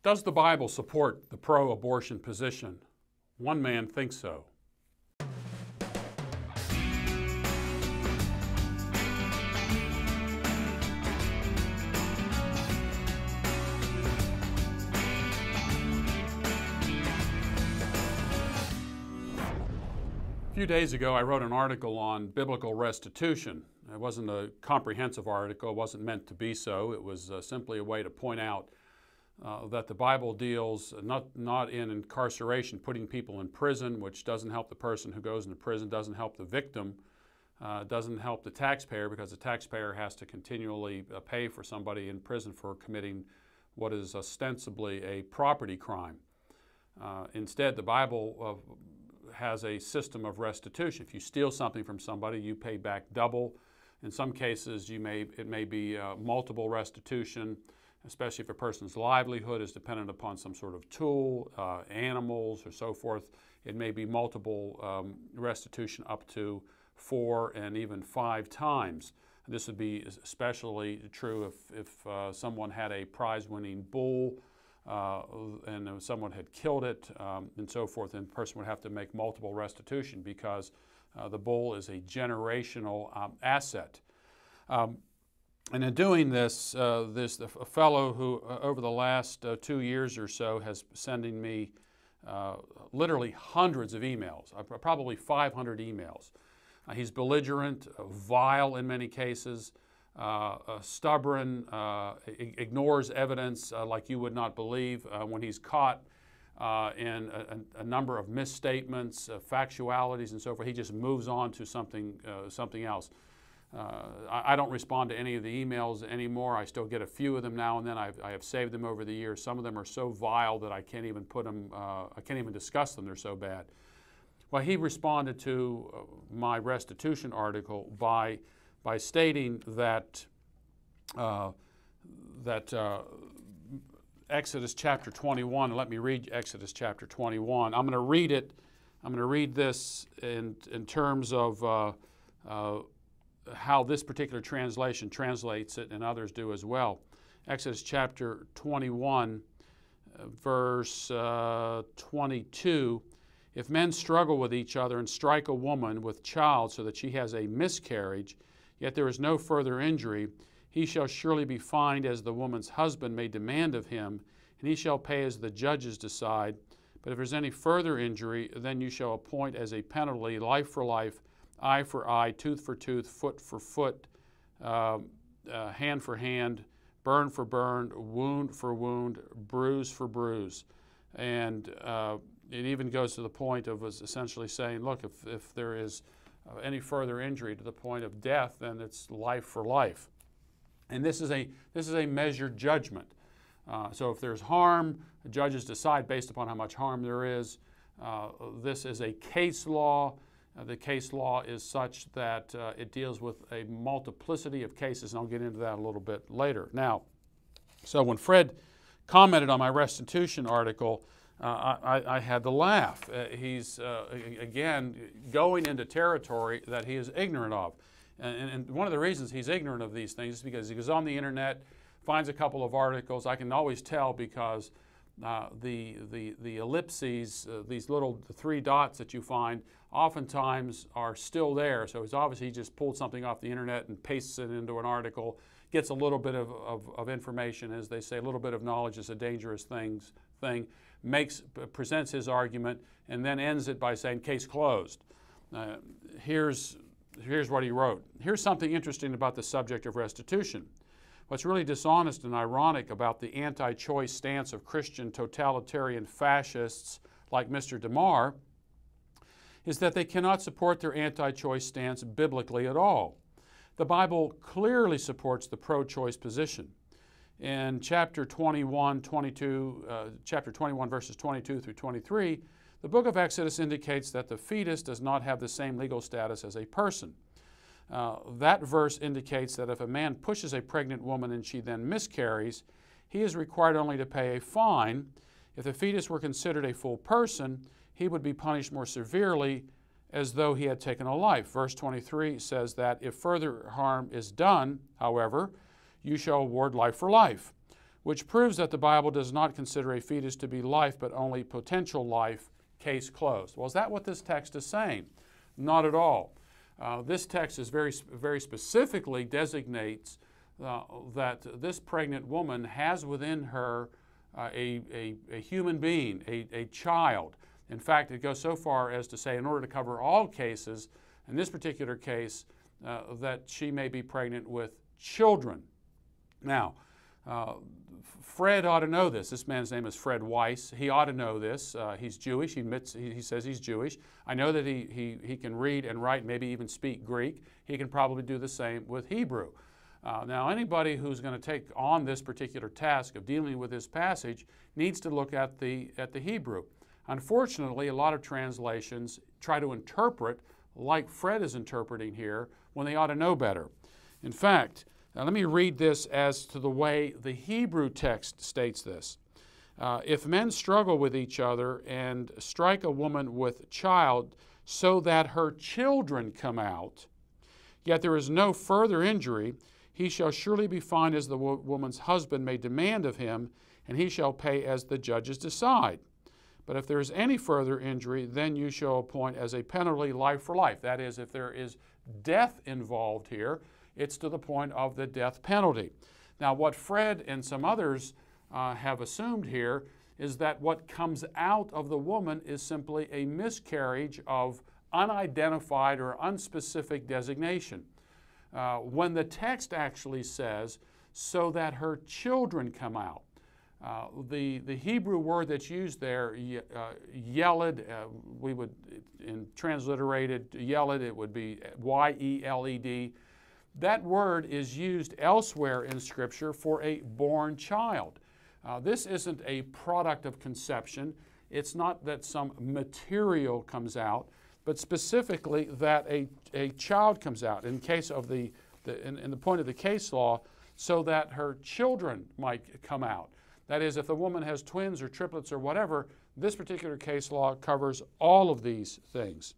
Does the Bible support the pro-abortion position? One man thinks so. A few days ago, I wrote an article on biblical restitution. It wasn't a comprehensive article. It wasn't meant to be so. It was simply a way to point out that the Bible deals not in incarceration, putting people in prison, which doesn't help the person who goes into prison, doesn't help the victim, doesn't help the taxpayer, because the taxpayer has to continually pay for somebody in prison for committing what is ostensibly a property crime. Instead, the Bible has a system of restitution. If you steal something from somebody, you pay back double. In some cases, it may be multiple restitution, especially if a person's livelihood is dependent upon some sort of tool, animals, or so forth. It may be multiple restitution up to 4 and even 5 times. This would be especially true if someone had a prize-winning bull and someone had killed it and so forth, then the person would have to make multiple restitution because the bull is a generational asset. And in doing this, a fellow who over the last 2 years or so has sending me literally hundreds of emails, probably 500 emails. He's belligerent, vile in many cases, stubborn, ignores evidence like you would not believe. When he's caught in a number of misstatements, factualities, and so forth, he just moves on to something else. I don't respond to any of the emails anymore. I still get a few of them now and then. I have saved them over the years. Some of them are so vile that I can't even put them. I can't even discuss them. They're so bad. Well, he responded to my restitution article by stating that Exodus chapter 21. Let me read Exodus chapter 21. I'm going to read it. I'm going to read this in terms of how this particular translation translates it, and others do as well. Exodus chapter 21, verse 22. If men struggle with each other and strike a woman with child so that she has a miscarriage, yet there is no further injury, he shall surely be fined as the woman's husband may demand of him, and he shall pay as the judges decide. But if there's any further injury, then you shall appoint as a penalty life for life, eye for eye, tooth for tooth, foot for foot, hand for hand, burn for burn, wound for wound, bruise for bruise. And it even goes to the point of essentially saying, look, if there is any further injury to the point of death, then it's life for life. And this is a measured judgment. So if there's harm, the judges decide based upon how much harm there is. This is a case law. The case law is such that it deals with a multiplicity of cases, and I'll get into that a little bit later. Now, so when Fred commented on my restitution article, I had to laugh. He's, again, going into territory that he is ignorant of. And one of the reasons he's ignorant of these things is because he goes on the internet, finds a couple of articles. I can always tell because the ellipses, these little 3 dots that you find, oftentimes are still there. So he's obviously just pulled something off the internet and pastes it into an article, gets a little bit of information. As they say, a little bit of knowledge is a dangerous thing, presents his argument, and then ends it by saying, case closed. Here's what he wrote. Here's something interesting about the subject of restitution. What's really dishonest and ironic about the anti-choice stance of Christian totalitarian fascists like Mr. DeMar is that they cannot support their anti-choice stance biblically at all. The Bible clearly supports the pro-choice position. In chapter 21 verses 22 through 23, the book of Exodus indicates that the fetus does not have the same legal status as a person. That verse indicates that if a man pushes a pregnant woman and she then miscarries, he is required only to pay a fine. If the fetus were considered a full person, he would be punished more severely as though he had taken a life. Verse 23 says that if further harm is done, however, you shall award life for life. which proves that the Bible does not consider a fetus to be life, but only potential life, case closed. Well, is that what this text is saying? Not at all. This text is very specifically designates that this pregnant woman has within her a human being, a child. In fact, it goes so far as to say, in order to cover all cases, in this particular case, that she may be pregnant with children. Now, Fred ought to know this. This man's name is Fred Weiss. He ought to know this. He's Jewish. He says he's Jewish. I know that he can read and write, maybe even speak Greek. He can probably do the same with Hebrew. Now, anybody who's going to take on this particular task of dealing with this passage needs to look at the Hebrew. Unfortunately, a lot of translations try to interpret like Fred is interpreting here when they ought to know better. In fact, now let me read this as to the way the Hebrew text states this. If men struggle with each other and strike a woman with child so that her children come out, yet there is no further injury, he shall surely be fined as the woman's husband may demand of him, and he shall pay as the judges decide. But if there is any further injury, then you shall appoint as a penalty life for life. That is, if there is death involved here, it's to the point of the death penalty. Now, what Fred and some others have assumed here is that what comes out of the woman is simply a miscarriage of unidentified or unspecific designation. When the text actually says, so that her children come out, the Hebrew word that's used there, yeled, we would, in transliterated yeled, it would be Y-E-L-E-D. That word is used elsewhere in Scripture for a born child. This isn't a product of conception. It's not that some material comes out, but specifically that a child comes out. In case of in the point of the case law, so that her children might come out. That is, if the woman has twins or triplets or whatever, this particular case law covers all of these things.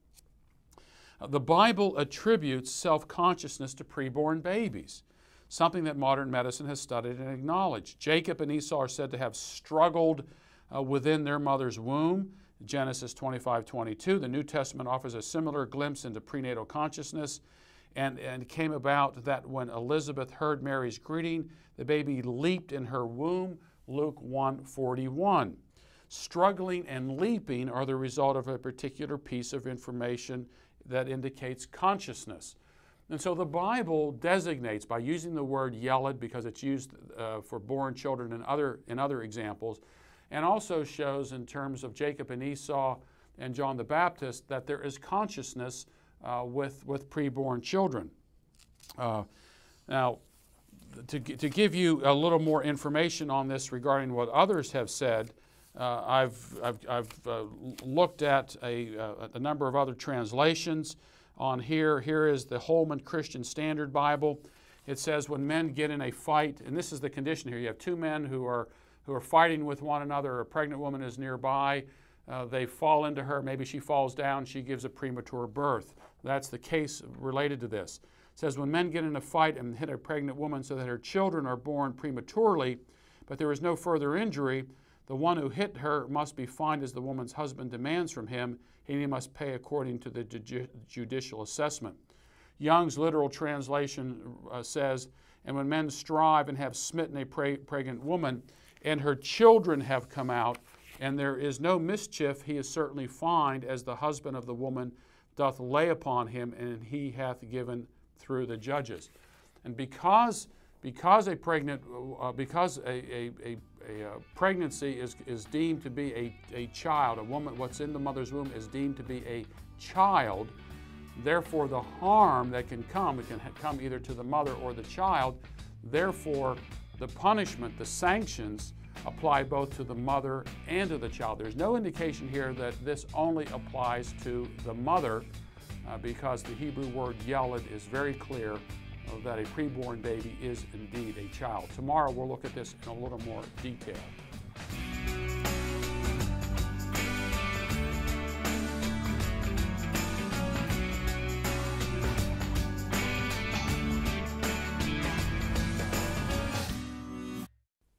The Bible attributes self-consciousness to preborn babies, something that modern medicine has studied and acknowledged. Jacob and Esau are said to have struggled within their mother's womb, Genesis 25:22. The New Testament offers a similar glimpse into prenatal consciousness, and it came about that when Elizabeth heard Mary's greeting, the baby leaped in her womb, Luke 1:41. Struggling and leaping are the result of a particular piece of information that indicates consciousness. And so the Bible designates, by using the word yeled, because it's used for born children in other examples, and also shows in terms of Jacob and Esau and John the Baptist that there is consciousness with preborn children. Now, to give you a little more information on this regarding what others have said, I've looked at a number of other translations on here. Here is the Holman Christian Standard Bible. It says when men get in a fight, and this is the condition here, you have two men who are fighting with one another, a pregnant woman is nearby, they fall into her, maybe she falls down, she gives a premature birth. That's the case related to this. It says when men get in a fight and hit a pregnant woman so that her children are born prematurely, but there is no further injury, the one who hit her must be fined as the woman's husband demands from him, and he must pay according to the judicial assessment. Young's literal translation says, and when men strive and have smitten a pregnant woman, and her children have come out, and there is no mischief, he is certainly fined, as the husband of the woman doth lay upon him, and he hath given through the judges. And because a pregnancy is deemed to be a child, a woman, what's in the mother's womb is deemed to be a child, therefore the harm that can come, it can come either to the mother or the child, therefore the punishment, the sanctions, apply both to the mother and to the child. There's no indication here that this only applies to the mother because the Hebrew word yeled is very clear that a preborn baby is indeed a child. Tomorrow we'll look at this in a little more detail.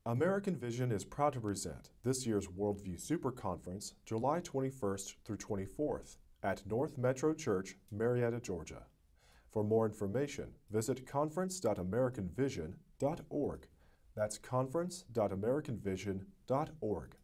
American Vision is proud to present this year's Worldview Super Conference, July 21st through 24th at North Metro Church, Marietta, Georgia. For more information, visit conference.americanvision.org. That's conference.americanvision.org.